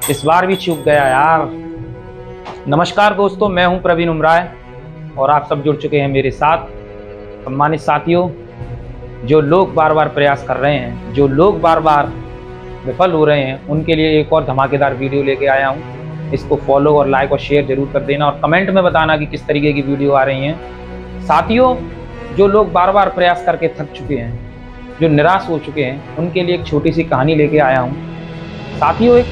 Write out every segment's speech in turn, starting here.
इस बार भी चूक गया यार। नमस्कार दोस्तों, मैं हूं प्रवीण उमराय और आप सब जुड़ चुके हैं मेरे साथ। सम्मानित साथियों, जो लोग बार बार प्रयास कर रहे हैं, जो लोग बार बार विफल हो रहे हैं, उनके लिए एक और धमाकेदार वीडियो लेके आया हूं। इसको फॉलो और लाइक और शेयर जरूर कर देना और कमेंट में बताना कि किस तरीके की वीडियो आ रही हैं। साथियों, जो लोग बार बार प्रयास करके थक चुके हैं, जो निराश हो चुके हैं, उनके लिए एक छोटी सी कहानी लेके आया हूँ। साथियों, एक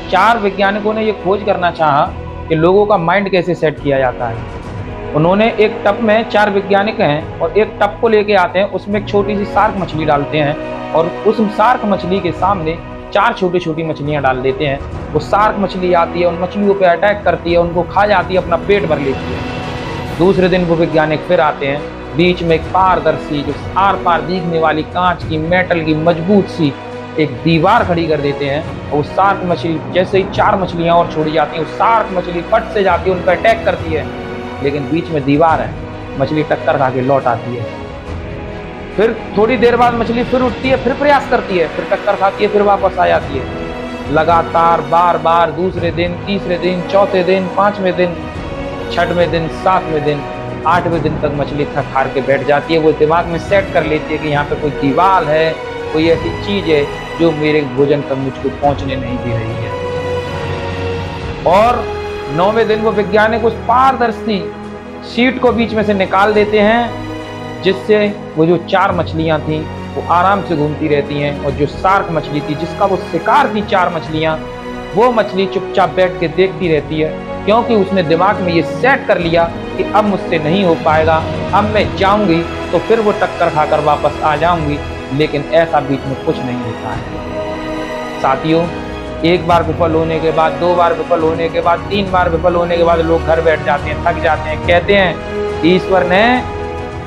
4 वैज्ञानिकों ने ये खोज करना चाहा कि लोगों का माइंड कैसे सेट किया जाता है। उन्होंने एक टब में 4 वैज्ञानिक हैं और एक टब को लेके आते हैं, उसमें एक छोटी सी शार्क मछली डालते हैं और उस शार्क मछली के सामने 4 छोटी छोटी मछलियां डाल देते हैं। वो शार्क मछली आती है, उन मछलियों पे अटैक करती है, उनको खा जाती है, अपना पेट भर लेती है। दूसरे दिन वो वैज्ञानिक फिर आते हैं, बीच में एक पारदर्शी, जो आर पार दिखने वाली कांच की, मेटल की मजबूत सी एक दीवार खड़ी कर देते हैं और उस शार्क मछली, जैसे ही 4 मछलियां और छोड़ी जाती हैं, उस शार्क मछली फट से जाती है, उन पर अटैक करती है, लेकिन बीच में दीवार है। मछली टक्कर खा के लौट आती है। फिर थोड़ी देर बाद मछली फिर उठती है, फिर प्रयास करती है, फिर टक्कर खाती है, फिर वापस आ जाती है। लगातार बार बार दूसरे दिन, तीसरे दिन, चौथे दिन, 5वें दिन, 6वें दिन, 7वें दिन, 8वें दिन तक मछली थक हार के बैठ जाती है। वो दिमाग में सेट कर लेती है कि यहाँ पे कोई दीवार है, कोई ऐसी चीज है जो मेरे भोजन तक मुझको पहुंचने नहीं दे रही है। और 9वें दिन वो वैज्ञानिक उस पारदर्शी शीट को बीच में से निकाल देते हैं, जिससे वो जो 4 मछलियां थी वो आराम से घूमती रहती हैं, और जो शार्क मछली थी, जिसका वो शिकार थी 4 मछलियां, वो मछली चुपचाप बैठ के देखती रहती है, क्योंकि उसने दिमाग में ये सेट कर लिया कि अब मुझसे नहीं हो पाएगा, अब मैं जाऊंगी तो फिर वो टक्कर खाकर वापस आ जाऊंगी। लेकिन ऐसा बीच में कुछ नहीं होता है। साथियों, एक बार विफल होने के बाद, 2 बार विफल होने के बाद, 3 बार विफल होने के बाद लोग घर बैठ जाते हैं, थक जाते हैं, कहते हैं ईश्वर ने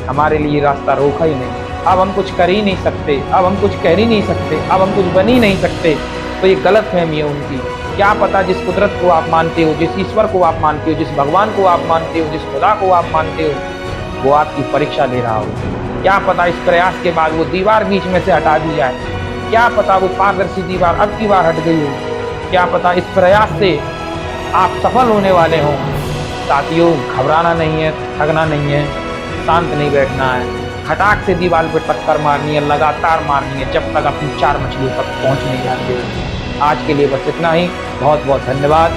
हमारे लिए रास्ता रोका ही नहीं, अब हम कुछ कर ही नहीं सकते, अब हम कुछ कह ही नहीं सकते, अब हम कुछ बन ही नहीं सकते। तो ये गलत फहमी है उनकी। क्या पता जिस कुदरत को आप मानते हो, जिस ईश्वर को आप मानते हो, जिस भगवान को आप मानते हो, जिस खुदा को आप मानते हो, वो आपकी परीक्षा ले रहा हो। क्या पता इस प्रयास के बाद वो दीवार बीच में से हटा दी जाए, क्या पता वो पारदर्शी दीवार अब की बार हट गई हो, क्या पता इस प्रयास से आप सफल होने वाले हों। साथियों, घबराना नहीं है, थकना नहीं है, शांत नहीं बैठना है, खटाक से दीवार पर टक्कर मारनी है, लगातार मारनी है, जब तक अपनी 4 मछलियों तक पहुंच नहीं जाती। आज के लिए बस इतना ही। बहुत बहुत धन्यवाद।